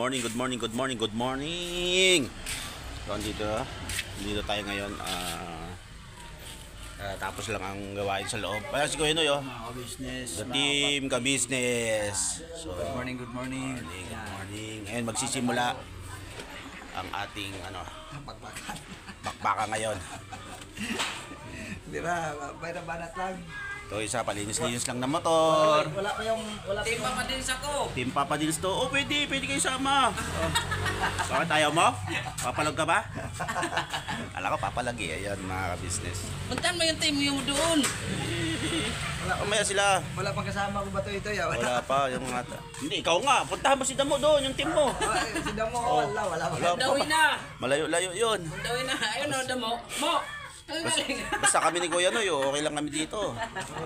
morning, good morning, good morning, good morning. So, dito tayo ngayon. Tapos lang ang gawain sa loob. Kaya si Kuya Noy, the team ka-business. So, Good morning, good morning. Good morning. Ngayon magsisimula ang ating bakbaka ngayon. Di ba? Banat lang. Ito isa, palinis-linis lang ng motor. Wala pa yung... Team Papadils ako. Team Papadils to. Oh, pwede kayo sama. Bakit ayaw mo? Papalag ka ba? Alam ko papalag eh. Ayan mga ka-business. Puntahan mo yung team yung doon. Umaya sila. Wala pang kasama ko ba ito? Wala pa yung mga... Hindi, ikaw nga. Puntahan mo si Damo doon, yung team mo. Si Damo, wala pa. Dawin na. Malayo-layo yun. Dawin na. Ayun o, Damo. Mo. Basta kami ni Kuya Noy, okay lang kami dito.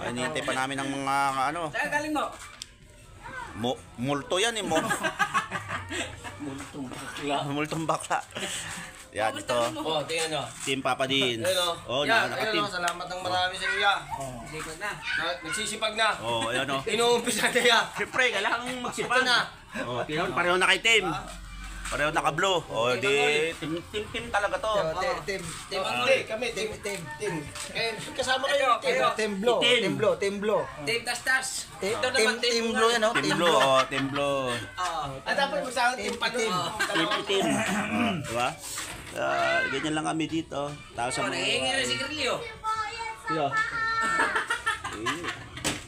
Hinihintay pa namin ng mga ano. Saan galing mo? Multo yan eh mo. Multong bakla. Multong bakla. Yan ito. Oh, tingnan nyo. Team Papadins. Oh, naka-team. Salamat ng marami sa iya. Sikot na. Nagsisipag na. Oh, ayan oh. Inuumpisa na iya. Siyempre, kailangan magsipag na. Oh, pareho na kay team. Pareho naka-blue. Oh, di team talaga to. Team. Kami, team. Team. Kasama kayo. Team Blue. Team Blue. Team Tas-Tas. Ito naman Team Blue yan, Team Blue, oh, Team Blue. At dapat magsama team pa doon. Team. Diba? Ganyan lang kami dito. Tapos Oh, nangihingi na si Grillo. yeah.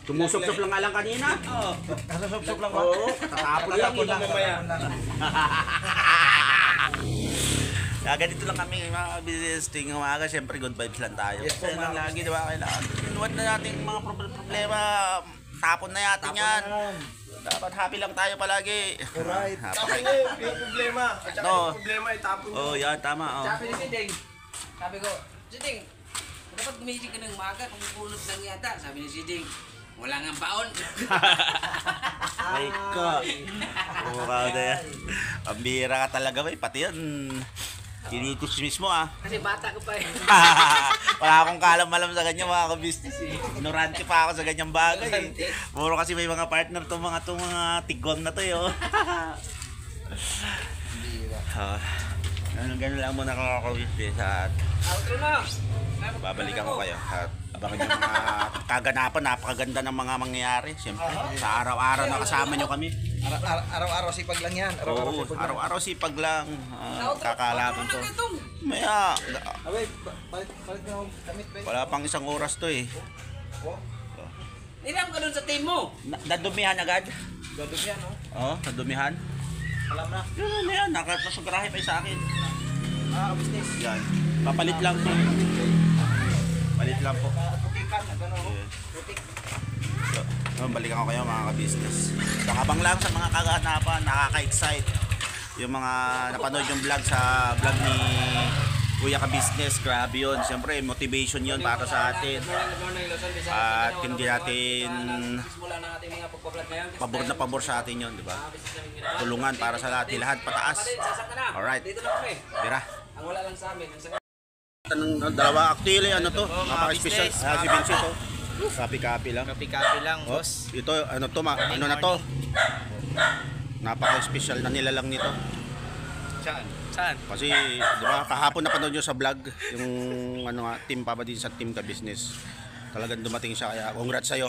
Tumusok-sok lang nga lang kanina. Oh. Nasasop-sop lang ba? Oo, tatapon lang. Ganito lang kami mga business ting umaga. Siyempre good vibes lang tayo. Kasi lang lagi, di ba? Kailangan inuwad na natin mga problema. Tapon na natin yan. Dapat happy lang tayo palagi. Alright. Tapos na yung problema. At saka yung problema itapon nyo. Oh, yan, tama. Oh. Sabi ni Siding. Sabi ko, Siding, dapat gumising ka ng umaga kung pulot lang yata. Sabi ni Siding, wala nga baon. Ay ko. Wow na yan. Pambira ka talaga ba? Pati yan. Kinikus mismo ah. Kasi bata ko pa eh. Wala akong kalam-alam sa ganyan mga ka-business eh. Ignorante pa ako sa ganyang bagay eh. Puro kasi may mga partner to mga tigong na to eh. Oh. Ganun lang muna ka-business at Outro na. babalikan ko kayo at abangan yung mga kaganapan. Napakaganda ng mga mangyayari. Siyempre, sa araw-araw na kasama nyo kami. Araw-araw sipag lang yan. Oo, araw-araw sipag lang. Kakalaban to. Itong. Maya, Abay, palit na ako damit ba? wala pang isang oras to eh. Niram ka dun sa team mo. Nadumihan agad? Gadog yan, no? Oo, nadumihan. Alam na. Yun na yan, nakasugrahe pa sa akin. Business. Yan, papalit lang po. Palit lang po. Putikan, gano'n. Putik. So, balikan ko kayo mga ka-business. Nakabang lang sa mga kaganapan, nakaka-excite. Yung mga napanood yung vlog sa vlog ni Kuya Ka-Business, grabe yun. Siyempre, motivation yun para sa atin. At hindi natin Simula ng ating mga pagpa-vlog ngayon. pabor na pabor sa atin yun, di ba? Tulungan para sa lahat, lahat pataas. Alright. Dito na kami. Tira. Ang wala lang sa amin. Tanong dalawa actually ano to? Napaka-special. Si Vincent to. Copy lang. Kapi-kapi lang, boss. Ito ano to ano na to? Napaka-special na nilalang nito. Saan? Kasi di ba kahapon napanood nyo sa vlog yung ano nga team Papadins sa team ka-business. Talagang dumating siya kaya congrats sa'yo.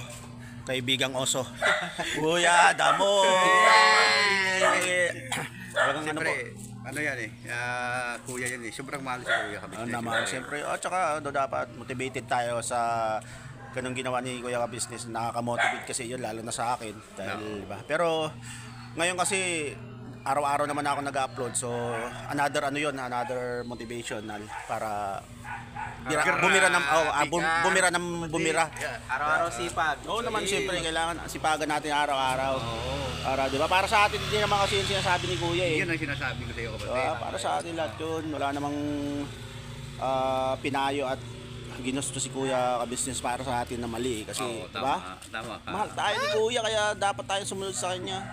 Kaibigang oso. Kuya Damo. Talagang ano po. Ano yan eh, kuya yan eh, sobrang mahal sa kuya kami. Ano naman, siyempre, at saka dapat motivated tayo sa ganung ginawa ni Kuya Ka-Business. Nakaka-motivate kasi yun, lalo na sa akin. Dahil, diba? Pero, ngayon kasi, araw-araw naman ako nag-upload. So, another motivational para bumira ng bumira. Araw-araw sipag. Oo naman, siyempre, kailangan sipagan natin araw-araw. Para, diba? Para sa atin, hindi naman kasi yung sinasabi ni Kuya eh. Yun ang sinasabi ko sa iyo kapatid. Para sa atin lahat yun, wala namang pinayo at ginusto si Kuya Ka-Business para sa atin na mali kasi, diba? Tama. Mahal tayo ni Kuya kaya dapat tayo sumunod sa kanya.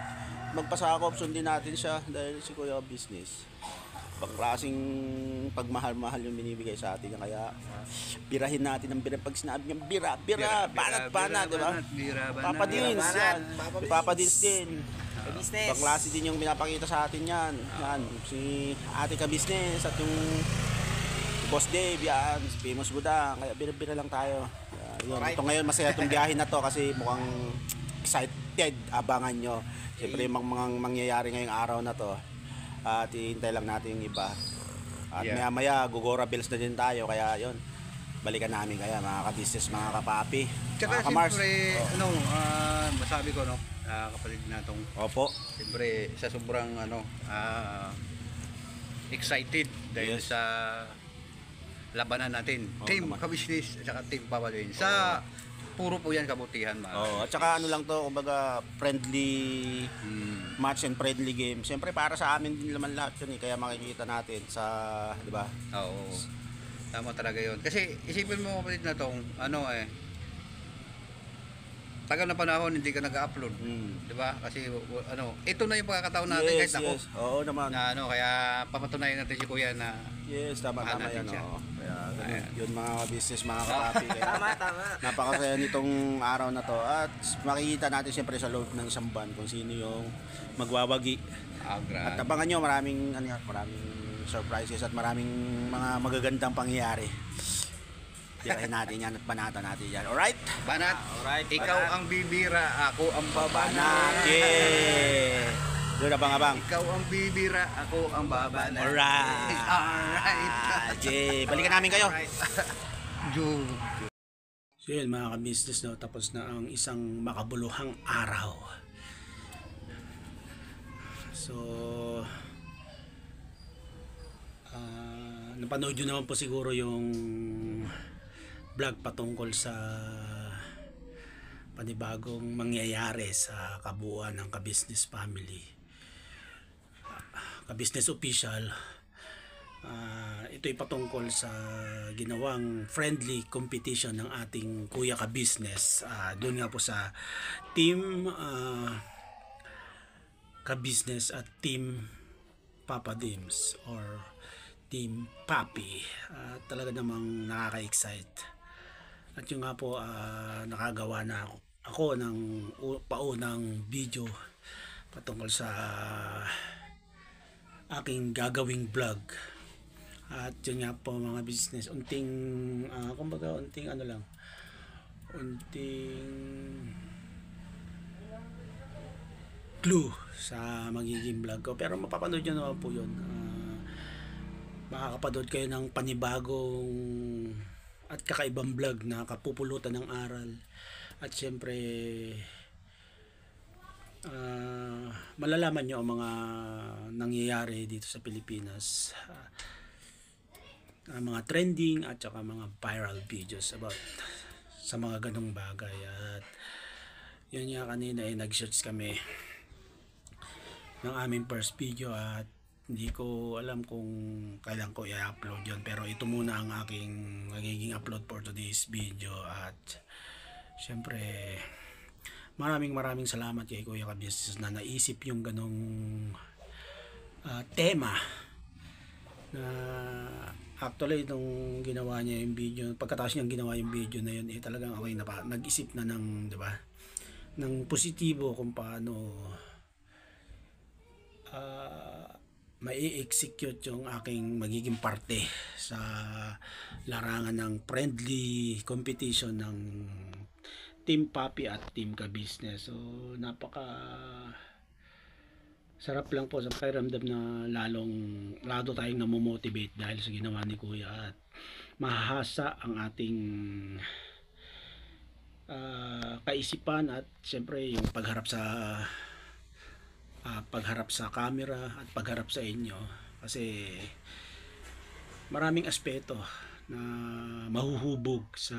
Magpasakop, sundin natin siya dahil si Kuya Ka-Business. Pangklaseng pagmahal-mahal yung binibigay sa atin. Kaya birahin natin ang bira. Pag sinabi niya bira, banat, di ba? Papa Dins, yan. Si Papa Dins din. Business. Pangklase din yung pinapakita sa atin yan. Yan, si Ate Ka-Business at yung Boss Dave, yan, si Famous Budang. Kaya bira-bira lang tayo. Yun. Ito ngayon, masaya itong biyahe na to kasi mukhang excited. Abangan nyo. Siyempre yung mga mangyayari ngayong araw na to. At ihintay lang natin yung iba. At maya-maya, Gogora Bills na din tayo. Kaya yun, balikan namin kaya mga ka-business, mga kapapi. Tsaka mga kamars. siyempre, masabi ko, no, kapatid natong, Opo. siyempre, sa sobrang, excited dahil Yes. sa labanan natin. Oo Team naman. Ka-Business, at saka Team Papa Dins. Sa puro po yan kabutihan, Oh, at saka ano lang to, kumbaga friendly match and friendly game. Siyempre para sa amin din naman lahat 'yun eh. Kaya makikita natin sa, 'di ba? Oo. Tama talaga 'yon. Kasi isipin mo kapatid na tong tagal na panahon hindi ka nag-upload, 'di ba? Kasi ito na yung pagkakataon natin Yes, kahit ako. yes. Oo naman. Na kaya papatunayan natin si Kuya na Yes, tama Mahal tama natin yan. siya. Oo. Kaya ganun. Yun mga business, mga kapapi. Kaya Tama. napakasaya nitong araw na to. At makikita natin siyempre sa loob ng isang van kung sino yung magwawagi. agra. At abangan nyo, maraming surprises at maraming mga magagandang pangyayari. Tirahin natin yan at banata natin yan. Alright? Banat, Alright, ikaw Banat. ang bibira, ako ang babanat. Banat! Yeah! Doon abang-abang. Ikaw ang bibira, ako ang babanat. Alright! Alright. Yeah! Balikan namin kayo. Ju. So yun mga ka-business, no, tapos na ang isang makabuluhang araw. So napanood nyo naman po siguro yung vlog patungkol sa panibagong mangyayari sa kabuuan ng ka-business family, ka-business official. Ito ay patungkol sa ginawang friendly competition ng ating Kuya Ka-Business. Doon nga po sa team Ka-Business at team Papa Dims or team Papi. Talaga namang nakaka-excite. At yung nga po nakagawa na ako ng paunang video patungkol sa aking gagawing vlog. At yun nga po mga business, unting unting clue sa magiging vlog ko, pero mapapanood nyo naman po yun. Makakapanood kayo ng panibagong at kakaibang vlog na kapupulutan ng aral. At syempre malalaman nyo ang mga nangyayari dito sa Pilipinas, mga trending at saka mga viral videos about sa mga ganong bagay. At yun nga, kanina ay nag-search kami ng aming first video at hindi ko alam kung kailan ko i-upload yun, pero ito muna ang aking magiging upload for today's video. At syempre maraming salamat kay Kuya Ka-Business na naisip yung ganong tema. Na actually nung ginawa niya yung video, pagkatapos niyang ginawa yung video na yun, talagang ako yung nag-isip na ng, di ba, ng positibo kung paano mai-execute yung aking magiging parte sa larangan ng friendly competition ng Team Papi at Team Ka-Business. So napaka sarap lang po sa pakiramdam na lalo tayong namomotivate dahil sa ginawa ni Kuya, at mahahasa ang ating kaisipan at siyempre yung pagharap sa camera at pagharap sa inyo, kasi maraming aspeto na mahuhubog sa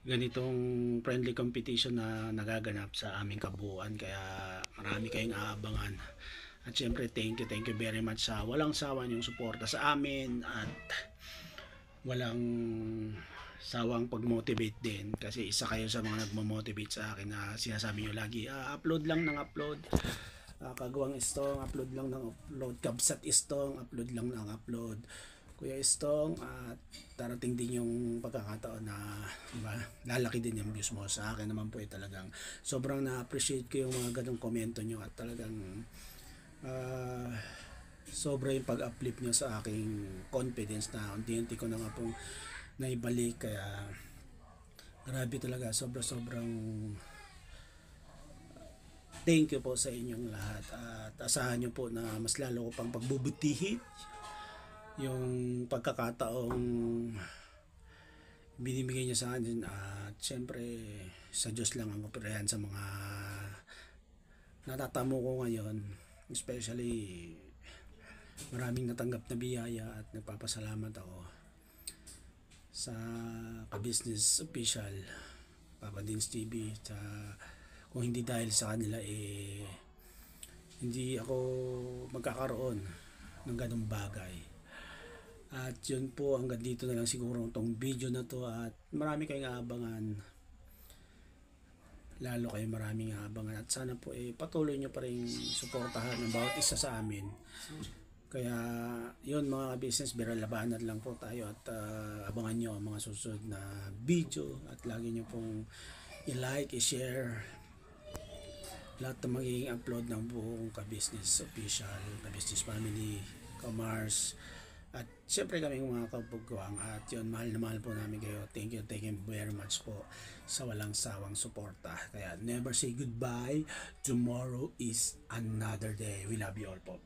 ganitong friendly competition na nagaganap sa aming kabuuan. Kaya marami kayong aabangan. At syempre thank you very much sa walang sawa niyong suporta sa amin at walang sawang pag-motivate din, kasi isa kayo sa mga nagmo-motivate sa akin na sinasabi nyo lagi upload lang ng upload. Kagawang Istong, upload lang ng upload. Kabsat Istong, upload lang ng upload. Kuya Istong, at darating din yung pagkakataon na, diba, lalaki din yung views mo. Sa akin naman po talagang sobrang na-appreciate ko yung mga ganong komento nyo at talagang sobra yung pag-uplift nyo sa aking confidence na unti-unti ko na nga pong naibalik. Kaya grabe talaga, sobrang thank you po sa inyong lahat at asahan nyo po na mas lalo ko pang pagbubutihin yung pagkakataong binibigay niya sa akin, at syempre sa Diyos lang ang operahan sa mga natatamo ko ngayon. Especially maraming natanggap na biyaya at nagpapasalamat ako sa Ka-Business Official, Papa Dins TV. Kung hindi dahil sa kanila hindi ako magkakaroon ng ganung bagay. At yun po, hanggang dito na lang siguro itong video na to, at marami kayong aabangan, lalo kayo maraming aabangan, at sana po patuloy nyo pa rin suportahan ng bawat isa sa amin. Kaya yun mga business, biralabanan lang po tayo, at abangan nyo ang mga susunod na video, at lagi nyo pong i-like, i-share lahat na magiging upload ng buong Ka-Business Official, Ka-Business Family, Ka-Mars, at siyempre kaming mga kabugwang. At yun, mahal na mahal po namin kayo. Thank you very much po sa walang sawang suporta. Kaya never say goodbye. Tomorrow is another day. We love you all po.